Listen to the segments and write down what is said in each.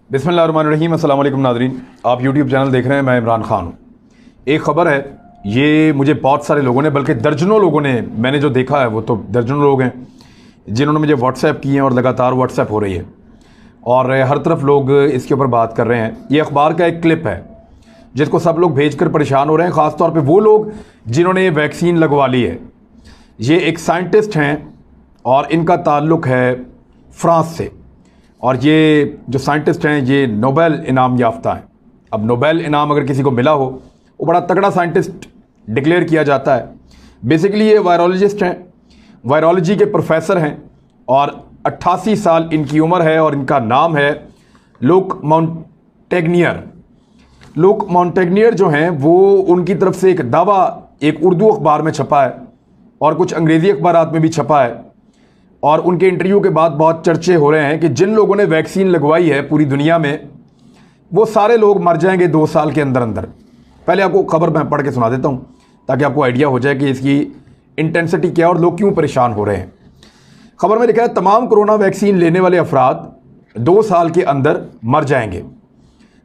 बिस्मिल्लाहिर्रहमानिर्रहीम। अस्सलाम वालेकुम नाज़रीन, आप यूट्यूब चैनल देख रहे हैं। मैं इमरान ख़ान हूँ। एक ख़बर है, ये मुझे बहुत सारे लोगों ने, बल्कि दर्जनों लोगों ने, मैंने जो देखा है वो तो दर्जनों लोग हैं जिन्होंने मुझे व्हाट्सएप किए हैं और लगातार व्हाट्सएप हो रही है और हर तरफ लोग इसके ऊपर बात कर रहे हैं। ये अखबार का एक क्लिप है जिसको सब लोग भेज कर परेशान हो रहे हैं, ख़ास तौर पर वो लोग जिन्होंने ये वैक्सीन लगवा ली है। ये एक साइंटिस्ट हैं और इनका ताल्लुक़ है फ्रांस से, और ये जो साइंटिस्ट हैं ये नोबेल इनाम याफ्ता हैं। अब नोबेल इनाम अगर किसी को मिला हो, वो बड़ा तगड़ा साइंटिस्ट डिक्लेयर किया जाता है। बेसिकली ये वायरोलॉजिस्ट हैं, वायरोलॉजी के प्रोफेसर हैं और 88 साल इनकी उम्र है और इनका नाम है लुक मॉन्टेग्नियर। लुक मॉन्टेग्नियर जो हैं वो, उनकी तरफ से एक दावा एक उर्दू अखबार में छपा है और कुछ अंग्रेज़ी अखबारात में भी छपा है, और उनके इंटरव्यू के बाद बहुत चर्चे हो रहे हैं कि जिन लोगों ने वैक्सीन लगवाई है पूरी दुनिया में, वो सारे लोग मर जाएंगे 2 साल के अंदर अंदर। पहले आपको खबर मैं पढ़ के सुना देता हूँ ताकि आपको आइडिया हो जाए कि इसकी इंटेंसिटी क्या है और लोग क्यों परेशान हो रहे हैं। खबर में लिखा है, तमाम कोरोना वैक्सीन लेने वाले अफराद 2 साल के अंदर मर जाएंगे।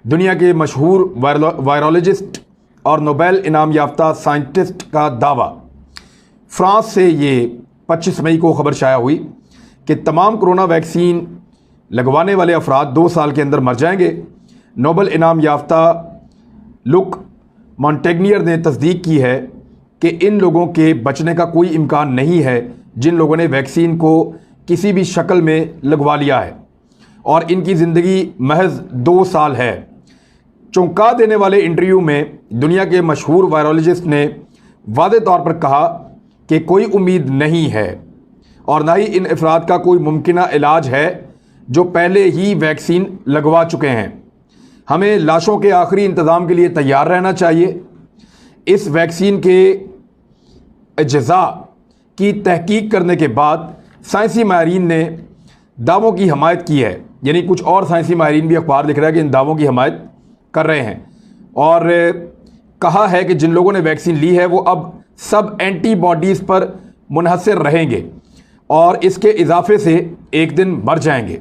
दुनिया के मशहूर वायरोलॉजिस्ट और नोबेल इनाम याफ्ता साइंटिस्ट का दावा। फ्रांस से ये 25 मई को खबर शाया हुई कि तमाम कोरोना वैक्सीन लगवाने वाले अफराद 2 साल के अंदर मर जाएंगे। नोबेल इनाम याफ्ता लुक मॉन्टेग्नियर ने तस्दीक की है कि इन लोगों के बचने का कोई इम्कान नहीं है जिन लोगों ने वैक्सीन को किसी भी शक्ल में लगवा लिया है, और इनकी ज़िंदगी महज 2 साल है। चौंका देने वाले इंटरव्यू में दुनिया के मशहूर वायरोलॉजिस्ट ने वादे तौर पर कहा कि कोई उम्मीद नहीं है और ना ही इन अफराद का कोई मुमकिना इलाज है जो पहले ही वैक्सीन लगवा चुके हैं। हमें लाशों के आखिरी इंतज़ाम के लिए तैयार रहना चाहिए। इस वैक्सीन के अज्जा की तहकीक करने के बाद साइंसी माहिरीन ने दावों की हमायत की है, यानी कुछ और साइंसी माहिरीन भी अखबार लिख रहा है कि इन दावों की हमायत कर रहे हैं, और कहा है कि जिन लोगों ने वैक्सीन ली है वो अब सब एंटीबॉडीज़ पर मुनहसर रहेंगे और इसके इजाफे से एक दिन मर जाएंगे।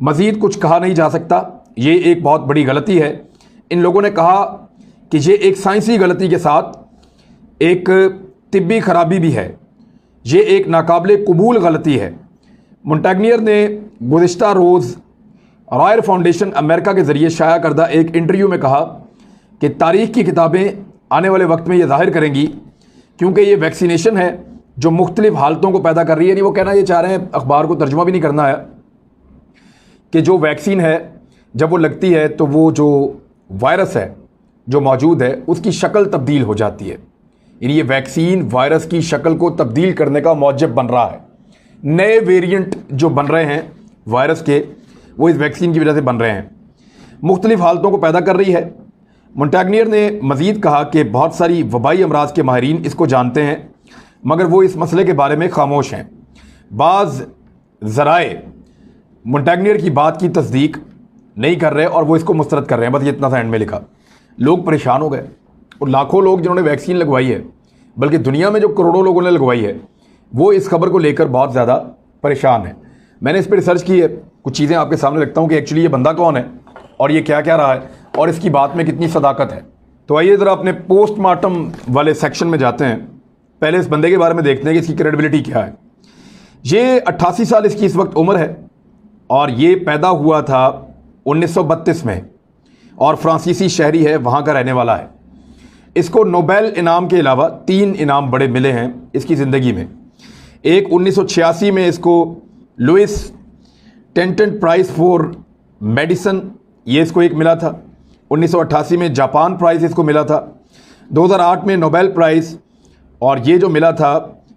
मज़ीद कुछ कहा नहीं जा सकता। ये एक बहुत बड़ी गलती है। इन लोगों ने कहा कि ये एक साइंसी गलती के साथ एक तिब्बी खराबी भी है। ये एक नाकाबिले कबूल गलती है। मॉन्टेग्नियर ने गुज़िश्ता रोज़ रॉयल फाउंडेशन अमेरिका के ज़रिए शाया करदा एक इंटरव्यू में कहा कि तारीख़ की किताबें आने वाले वक्त में ये ज़ाहिर करेंगी, क्योंकि ये वैक्सीनेशन है जो मुख्तलिफ हालतों को पैदा कर रही है। नहीं, वो कहना ये चाह रहे हैं, अखबार को तर्जुमा भी नहीं करना है, कि जो वैक्सीन है जब वो लगती है तो वो जो वायरस है जो मौजूद है उसकी शक्ल तब्दील हो जाती है। यानी ये वैक्सीन वायरस की शक्ल को तब्दील करने का मौजब बन रहा है। नए वेरिएंट जो बन रहे हैं वायरस के, वो इस वैक्सीन की वजह से बन रहे हैं, मुख्तलिफ हालतों को पैदा कर रही है। मॉन्टेग्नियर ने मज़ीद कहा कि बहुत सारी वबाई अमराज के माहिरीन इसको जानते हैं, मगर वो इस मसले के बारे में खामोश हैं। बाज़ ज़राए मॉन्टेग्नियर की बात की तस्दीक नहीं कर रहे और वो इसको मुस्तरद कर रहे हैं। बस ये इतना सा एंड में लिखा। लोग परेशान हो गए और लाखों लोग जिन्होंने वैक्सीन लगवाई है, बल्कि दुनिया में जो करोड़ों लोगों ने लगवाई है, वो इस खबर को लेकर बहुत ज़्यादा परेशान है। मैंने इस पर रिसर्च की है, कुछ चीज़ें आपके सामने रखता हूँ कि एक्चुअली ये बंदा कौन है और ये क्या क्या रहा है और इसकी बात में कितनी सदाकत है। तो आइए ज़रा अपने पोस्टमार्टम वाले सेक्शन में जाते हैं। पहले इस बंदे के बारे में देखते हैं कि इसकी क्रेडिबिलिटी क्या है। ये 88 साल इसकी इस वक्त उम्र है और ये पैदा हुआ था 1932 में और फ्रांसीसी शहरी है, वहाँ का रहने वाला है। इसको नोबेल इनाम के अलावा 3 इनाम बड़े मिले हैं इसकी ज़िंदगी में। एक 1986 में इसको लुइस टेंटन प्राइज़ फॉर मेडिसन, ये इसको एक मिला था। 1988 में जापान प्राइज़ इसको मिला था। 2008 में नोबेल प्राइज़, और ये जो मिला था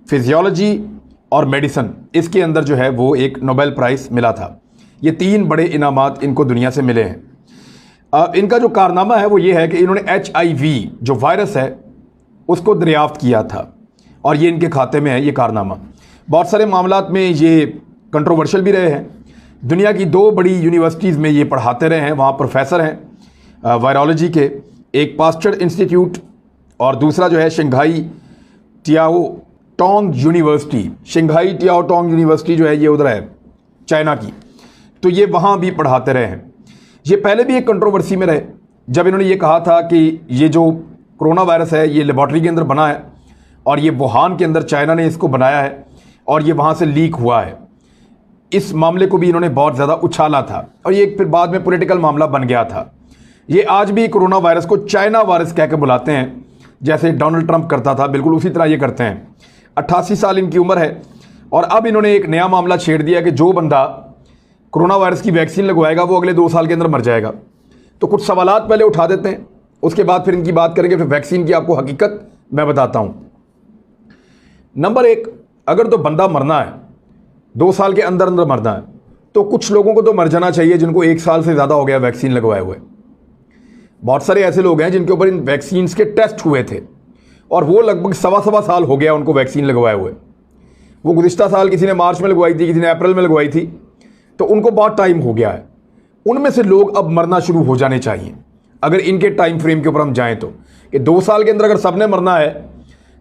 फिजियोलॉजी और मेडिसन, इसके अंदर जो है वो एक नोबेल प्राइज़ मिला था। ये 3 बड़े इनामात इनको दुनिया से मिले हैं। इनका जो कारनामा है वो ये है कि इन्होंने HIV जो वायरस है उसको दरियाफ्त किया था और ये इनके खाते में है ये कारनामा। बहुत सारे मामलात में ये कंट्रोवर्शियल भी रहे हैं। दुनिया की 2 बड़ी यूनिवर्सिटीज़ में ये पढ़ाते रहे हैं, वहाँ प्रोफेसर हैं वायरोलॉजी के, एक पास्चर इंस्टीट्यूट और दूसरा जो है Shanghai टियाओ Tong university. Shanghai टियाओ Tong university जो है ये उधर है चाइना की, तो ये वहाँ भी पढ़ाते रहे हैं। ये पहले भी एक कंट्रोवर्सी में रहे जब इन्होंने ये कहा था कि ये जो कोरोना वायरस है ये लेबॉर्ट्री के अंदर बना है और ये वुहान के अंदर चाइना ने इसको बनाया है और ये वहाँ से लीक हुआ है। इस मामले को भी इन्होंने बहुत ज़्यादा उछाला था और ये फिर बाद में पॉलिटिकल मामला बन गया था। ये आज भी कोरोना वायरस को चाइना वायरस कह के बुलाते हैं, जैसे डोनाल्ड ट्रंप करता था, बिल्कुल उसी तरह ये करते हैं। 88 साल इनकी उम्र है और अब इन्होंने एक नया मामला छेड़ दिया कि जो बंदा कोरोना वायरस की वैक्सीन लगवाएगा वो अगले 2 साल के अंदर मर जाएगा। तो कुछ सवालात पहले उठा देते हैं, उसके बाद फिर इनकी बात करेंगे, फिर वैक्सीन की आपको हकीकत मैं बताता हूं। नंबर 1, अगर तो बंदा मरना है, 2 साल के अंदर अंदर मरना है, तो कुछ लोगों को तो मर जाना चाहिए जिनको 1 साल से ज़्यादा हो गया वैक्सीन लगवाए हुए। बहुत सारे ऐसे लोग हैं जिनके ऊपर इन वैक्सीन के टेस्ट हुए थे और वो लगभग 1.25 साल हो गया उनको वैक्सीन लगवाए हुए। वो गुज़िश्ता साल किसी ने मार्च में लगवाई थी, किसी ने अप्रैल में लगवाई थी, तो उनको बहुत टाइम हो गया है। उनमें से लोग अब मरना शुरू हो जाने चाहिए अगर इनके टाइम फ्रेम के ऊपर हम जाएं तो, कि 2 साल के अंदर अगर सबने मरना है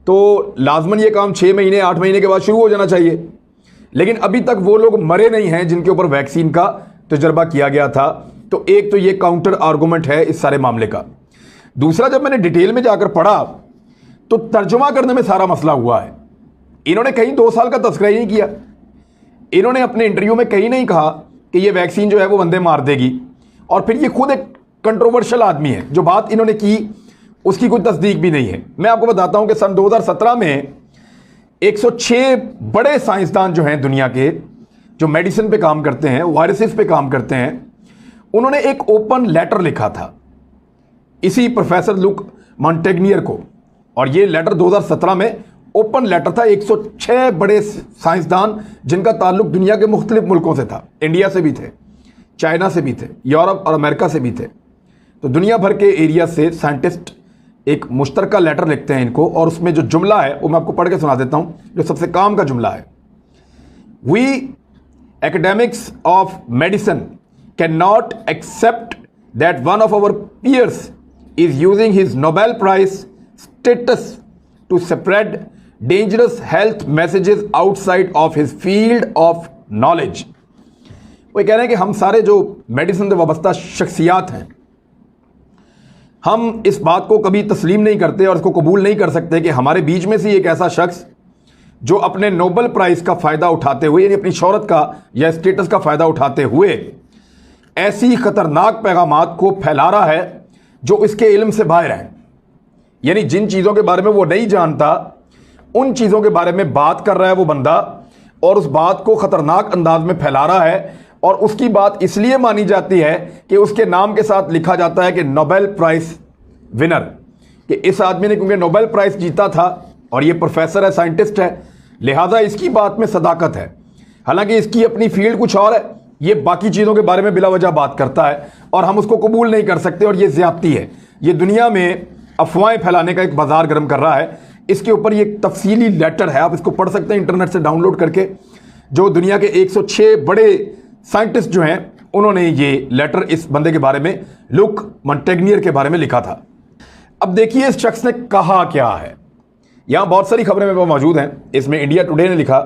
तो लाजमन ये काम 6 महीने 8 महीने के बाद शुरू हो जाना चाहिए। लेकिन अभी तक वो लोग मरे नहीं हैं जिनके ऊपर वैक्सीन का तजर्बा किया गया था। तो एक तो ये काउंटर आर्गूमेंट है इस सारे मामले का। दूसरा, जब मैंने डिटेल में जाकर पढ़ा तो तर्जुमा करने में सारा मसला हुआ है। इन्होंने कहीं 2 साल का तस्करा ही नहीं किया। इन्होंने अपने इंटरव्यू में कहीं नहीं कहा कि ये वैक्सीन जो है वो बंदे मार देगी, और फिर ये खुद एक कंट्रोवर्शियल आदमी है। जो बात इन्होंने की उसकी कोई तस्दीक भी नहीं है। मैं आपको बताता हूं कि सन 2017 में 106 बड़े साइंसदान जो हैं दुनिया के, जो मेडिसिन पे काम करते हैं, वायरसेस पे काम करते हैं, उन्होंने एक ओपन लेटर लिखा था इसी प्रोफेसर लुक मॉन्टेग्नियर को, और ये लेटर 2017 में ओपन लेटर था। 106 बड़े साइंसदान जिनका ताल्लुक दुनिया के मुख्तलिफ मुल्कों से था, इंडिया से भी थे, चाइना से भी थे, यूरोप और अमेरिका से भी थे। तो दुनिया भर के एरिया से साइंटिस्ट एक मुश्तरका लेटर लिखते हैं इनको, और उसमें जो जुमला है वो मैं आपको पढ़ के सुना देता हूं, जो सबसे काम का जुमला है। We academics of medicine cannot accept that one of our peers is using his Nobel Prize status to spread dangerous health messages outside of his field of knowledge। वो कह रहे हैं कि हम सारे जो मेडिसिन से वाबस्ता शख्सियात हैं, हम इस बात को कभी तस्लीम नहीं करते और इसको कबूल नहीं कर सकते कि हमारे बीच में से एक ऐसा शख्स जो अपने नोबेल प्राइज का फ़ायदा उठाते हुए, यानी अपनी शोहरत का या स्टेटस का फ़ायदा उठाते हुए ऐसी ख़तरनाक पैगामात को फैला रहा है जो इसके इल्म से बाहर हैं। यानी जिन चीज़ों के बारे में वो नहीं जानता उन चीज़ों के बारे में बात कर रहा है वो बंदा, और उस बात को ख़तरनाक अंदाज में फैला रहा है, और उसकी बात इसलिए मानी जाती है कि उसके नाम के साथ लिखा जाता है कि नोबेल प्राइज़ विनर, कि इस आदमी ने क्योंकि नोबेल प्राइज़ जीता था और ये प्रोफेसर है, साइंटिस्ट है, लिहाजा इसकी बात में सदाकत है। हालांकि इसकी अपनी फील्ड कुछ और है, ये बाकी चीज़ों के बारे में बिला वजह बात करता है और हम उसको कबूल नहीं कर सकते, और ये ज़्यादती है। ये दुनिया में अफवाहें फैलाने का एक बाजार गर्म कर रहा है। इसके ऊपर ये तफसीली लेटर है, आप इसको पढ़ सकते हैं इंटरनेट से डाउनलोड करके, जो दुनिया के 106 बड़े साइंटिस्ट जो हैं उन्होंने ये लेटर इस बंदे के बारे में, लुक मॉन्टेग्नियर के बारे में लिखा था। अब देखिए इस शख्स ने कहा क्या है। यहाँ बहुत सारी खबरें मेरे पास मौजूद हैं। इसमें इंडिया टुडे ने लिखा,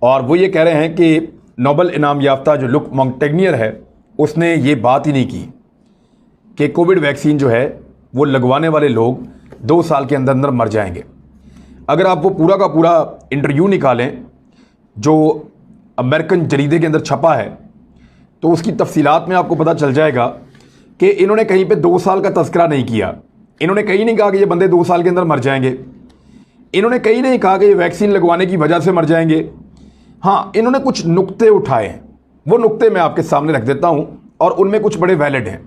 और वो ये कह रहे हैं कि नोबेल इनाम याफ्ता जो लुक मॉन्टेग्नियर है उसने ये बात ही नहीं की कि कोविड वैक्सीन जो है वो लगवाने वाले लोग 2 साल के अंदर अंदर मर जाएंगे। अगर आप वो पूरा का पूरा इंटरव्यू निकालें जो अमेरिकन जरीदे के अंदर छपा है तो उसकी तफसीलात में आपको पता चल जाएगा कि इन्होंने कहीं पे 2 साल का तज़किरा नहीं किया। इन्होंने कहीं नहीं कहा कि ये बंदे 2 साल के अंदर मर जाएंगे। इन्होंने कहीं नहीं कहा कि ये वैक्सीन लगवाने की वजह से मर जाएंगे। हाँ, इन्होंने कुछ नुक्ते उठाए हैं, वो नुक्ते मैं आपके सामने रख देता हूँ और उनमें कुछ बड़े वैलिड हैं।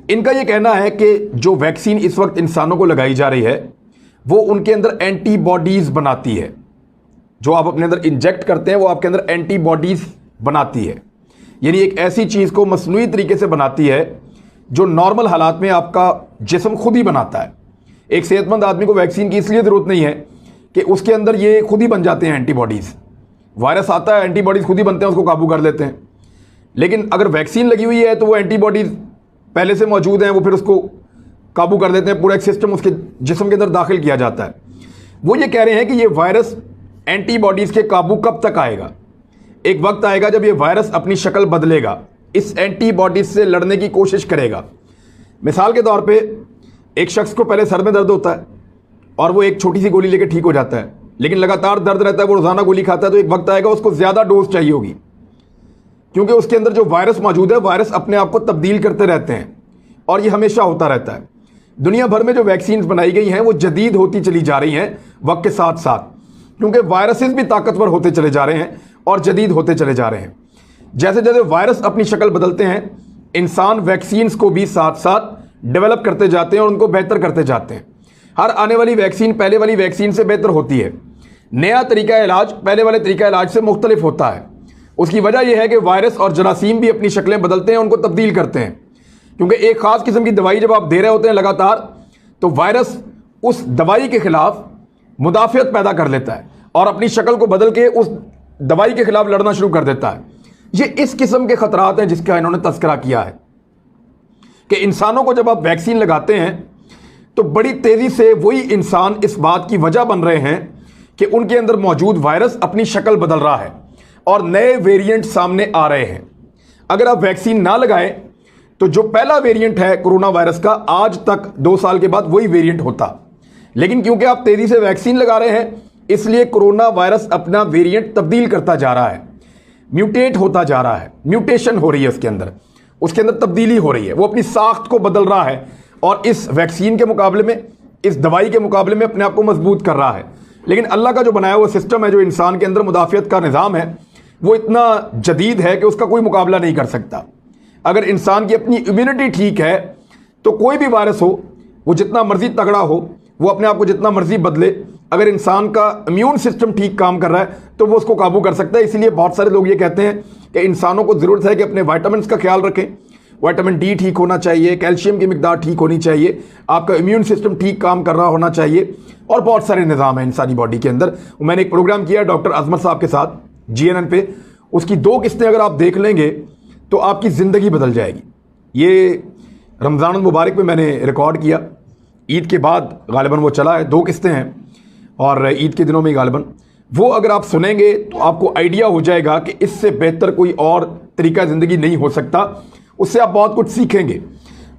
इनका ये कहना है कि जो वैक्सीन इस वक्त इंसानों को लगाई जा रही है वो उनके अंदर एंटीबॉडीज़ बनाती है। जो आप अपने अंदर इंजेक्ट करते हैं वो आपके अंदर एंटीबॉडीज़ बनाती है, यानी एक ऐसी चीज़ को मसनूई तरीके से बनाती है जो नॉर्मल हालात में आपका जिस्म खुद ही बनाता है। एक सेहतमंद आदमी को वैक्सीन की इसलिए ज़रूरत नहीं है कि उसके अंदर ये खुद ही बन जाते हैं एंटीबॉडीज़। वायरस आता है, एंटीबॉडीज़ खुद ही बनते हैं, उसको काबू कर लेते हैं। लेकिन अगर वैक्सीन लगी हुई है तो वो एंटीबॉडीज़ पहले से मौजूद हैं, वो फिर उसको काबू कर देते हैं। पूरा एक सिस्टम उसके जिस्म के अंदर दाखिल किया जाता है। वो ये कह रहे हैं कि ये वायरस एंटीबॉडीज़ के काबू कब तक आएगा। एक वक्त आएगा जब ये वायरस अपनी शक्ल बदलेगा, इस एंटीबॉडीज से लड़ने की कोशिश करेगा। मिसाल के तौर पे एक शख्स को पहले सर में दर्द होता है और वो एक छोटी सी गोली लेके ठीक हो जाता है, लेकिन लगातार दर्द रहता है, वो रोजाना गोली खाता है, तो एक वक्त आएगा उसको ज़्यादा डोज चाहिए होगी, क्योंकि उसके अंदर जो वायरस मौजूद है, वायरस अपने आप को तब्दील करते रहते हैं और ये हमेशा होता रहता है। दुनिया भर में जो वैक्सीन बनाई गई हैं वो जदीद होती चली जा रही हैं वक्त के साथ साथ, क्योंकि वायरसेस भी ताकतवर होते चले जा रहे हैं और जदीद होते चले जा रहे हैं। जैसे जैसे वायरस अपनी शक्ल बदलते हैं, इंसान वैक्सीन्स को भी साथ साथ डेवलप करते जाते हैं और उनको बेहतर करते जाते हैं। हर आने वाली वैक्सीन पहले वाली वैक्सीन से बेहतर होती है। नया तरीका इलाज पहले वाले तरीका इलाज से मुख्तलिफ होता है। उसकी वजह यह है कि वायरस और जरासीम भी अपनी शक्लें बदलते हैं, उनको तब्दील करते हैं, क्योंकि एक खास किस्म की दवाई जब आप दे रहे होते हैं लगातार, तो वायरस उस दवाई के खिलाफ मुदाफियत पैदा कर लेता है और अपनी शक्ल को बदल के उस दवाई के खिलाफ लड़ना शुरू कर देता है। ये इस किस्म के खतरात हैं जिसका इन्होंने तस्करा किया है कि इंसानों को जब आप वैक्सीन लगाते हैं तो बड़ी तेजी से वही इंसान इस बात की वजह बन रहे हैं कि उनके अंदर मौजूद वायरस अपनी शक्ल बदल रहा है और नए वेरिएंट सामने आ रहे हैं। अगर आप वैक्सीन ना लगाएं तो जो पहला वेरिएंट है कोरोना वायरस का, आज तक 2 साल के बाद वही वेरिएंट होता, लेकिन क्योंकि आप तेजी से वैक्सीन लगा रहे हैं इसलिए कोरोना वायरस अपना वेरिएंट तब्दील करता जा रहा है, म्यूटेट होता जा रहा है, म्यूटेशन हो रही है उसके अंदर तब्दीली हो रही है, वो अपनी साख्त को बदल रहा है और इस वैक्सीन के मुकाबले में, इस दवाई के मुकाबले में अपने आप को मजबूत कर रहा है। लेकिन अल्लाह का जो बनाया हुआ सिस्टम है, जो इंसान के अंदर मुदाफियत का निज़ाम है, वो इतना जदीद है कि उसका कोई मुकाबला नहीं कर सकता। अगर इंसान की अपनी इम्यूनिटी ठीक है तो कोई भी वायरस हो, वो जितना मर्जी तगड़ा हो, वो अपने आप को जितना मर्जी बदले, अगर इंसान का इम्यून सिस्टम ठीक काम कर रहा है तो वो उसको काबू कर सकता है। इसीलिए बहुत सारे लोग ये कहते हैं कि इंसानों को ज़रूरत है कि अपने विटामिन का ख्याल रखें। विटामिन डी ठीक होना चाहिए, कैल्शियम की मिकदार ठीक होनी चाहिए, आपका इम्यून सिस्टम ठीक काम कर रहा होना चाहिए, और बहुत सारे निज़ाम हैं इंसानी बॉडी के अंदर। मैंने एक प्रोग्राम किया डॉक्टर अजमत साहब के साथ GNN पे, उसकी 2 किस्तें अगर आप देख लेंगे तो आपकी ज़िंदगी बदल जाएगी। ये रमज़ान मुबारक में मैंने रिकॉर्ड किया, ईद के बाद गालिबन वो चला है, 2 किस्तें हैं और ईद के दिनों में गालिबन वो अगर आप सुनेंगे तो आपको आइडिया हो जाएगा कि इससे बेहतर कोई और तरीका ज़िंदगी नहीं हो सकता। उससे आप बहुत कुछ सीखेंगे,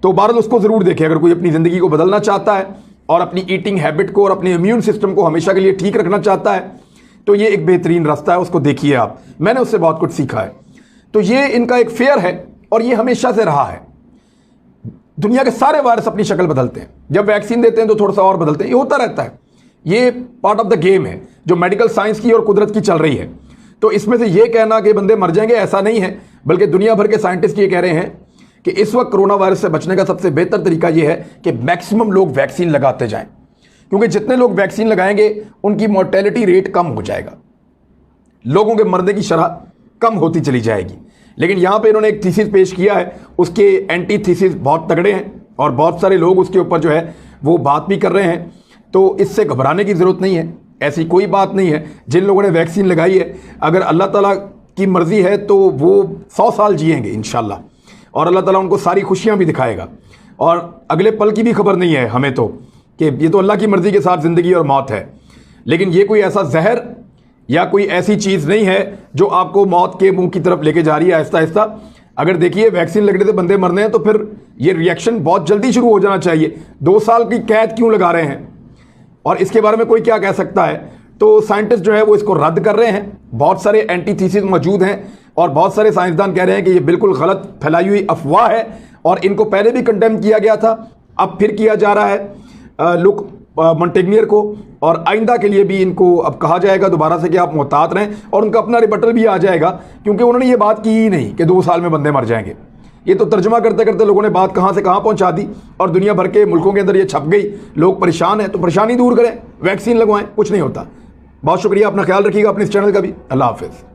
तो बहरहाल उसको ज़रूर देखें। अगर कोई अपनी ज़िंदगी को बदलना चाहता है और अपनी ईटिंग हैबिट को और अपने इम्यून सिस्टम को हमेशा के लिए ठीक रखना चाहता है तो ये एक बेहतरीन रास्ता है, उसको देखिए आप। मैंने उससे बहुत कुछ सीखा है। तो ये इनका एक फेयर है और ये हमेशा से रहा है। दुनिया के सारे वायरस अपनी शक्ल बदलते हैं, जब वैक्सीन देते हैं तो थोड़ा सा और बदलते हैं, ये होता रहता है। ये पार्ट ऑफ द गेम है जो मेडिकल साइंस की और कुदरत की चल रही है। तो इसमें से ये कहना कि बंदे मर जाएंगे, ऐसा नहीं है, बल्कि दुनिया भर के साइंटिस्ट ये कह रहे हैं कि इस वक्त कोरोना वायरस से बचने का सबसे बेहतर तरीका ये है कि मैक्सिमम लोग वैक्सीन लगाते जाएं, क्योंकि जितने लोग वैक्सीन लगाएंगे उनकी मोर्टेलिटी रेट कम हो जाएगा, लोगों के मरने की शरह कम होती चली जाएगी। लेकिन यहाँ पे इन्होंने एक थीसिस पेश किया है, उसके एंटी थीसिस बहुत तगड़े हैं और बहुत सारे लोग उसके ऊपर जो है वो बात भी कर रहे हैं। तो इससे घबराने की ज़रूरत नहीं है, ऐसी कोई बात नहीं है। जिन लोगों ने वैक्सीन लगाई है, अगर अल्लाह ताला की मर्ज़ी है तो वो 100 साल जिएंगे इंशाल्लाह, और अल्लाह ताला उनको सारी खुशियाँ भी दिखाएगा। और अगले पल की भी खबर नहीं है हमें तो, कि ये तो अल्लाह की मर्ज़ी के साथ ज़िंदगी और मौत है। लेकिन ये कोई ऐसा जहर या कोई ऐसी चीज़ नहीं है जो आपको मौत के मुंह की तरफ लेके जा रही है आहिस्ता आहिस्ता। अगर देखिए वैक्सीन लगने से बंदे मरने हैं तो फिर ये रिएक्शन बहुत जल्दी शुरू हो जाना चाहिए। 2 साल की कैद क्यों लगा रहे हैं, और इसके बारे में कोई क्या कह सकता है। तो साइंटिस्ट जो है वो इसको रद्द कर रहे हैं, बहुत सारे एंटी थीसिस मौजूद हैं और बहुत सारे साइंसदान कह रहे हैं कि ये बिल्कुल गलत फैलाई हुई अफवाह है और इनको पहले भी कंडेम किया गया था, अब फिर किया जा रहा है लुक मॉन्टेग्नियर को, और आइंदा के लिए भी इनको अब कहा जाएगा दोबारा से कि आप मोहतात रहें, और उनका अपना रिबटल भी आ जाएगा, क्योंकि उन्होंने ये बात की ही नहीं कि 2 साल में बंदे मर जाएंगे। ये तो तर्जुमा करते करते लोगों ने बात कहाँ से कहाँ पहुँचा दी और दुनिया भर के मुल्कों के अंदर ये छप गई। लोग परेशान हैं तो परेशानी दूर करें, वैक्सीन लगवाएं, कुछ नहीं होता। बहुत शुक्रिया, अपना ख्याल रखिएगा, अपने इस चैनल का भी। अल्लाह हाफिज़।